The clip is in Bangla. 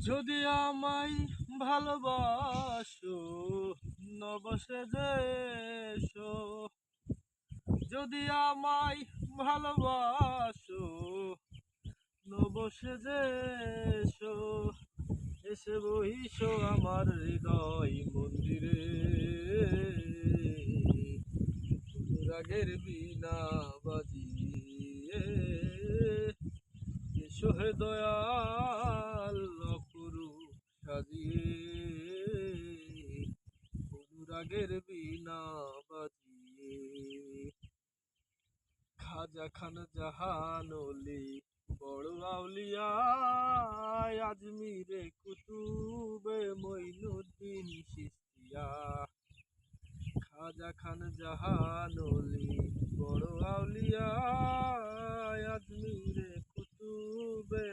যদি আমায় ভালোবাসো নবসে যেসো, যদি আমায় ভালোবাসো নবসে যেসো, এসে বহিসো আমার হৃদয় মন্দিরে। অনুরাগের বীণা বাজিয়ে এসো হে দয়াল অপরূপ সাজিয়ে, অনুরাগের বীণা বাজিয়ে। খাজা খান জাহান অলি বড় আউলিয়া, আজমিরে কুতুবে মঈনুদ্দিন চিশতিয়া। খাজা খান জাহান অলি বড় আউলিয়া, আজমিরে কুতুবে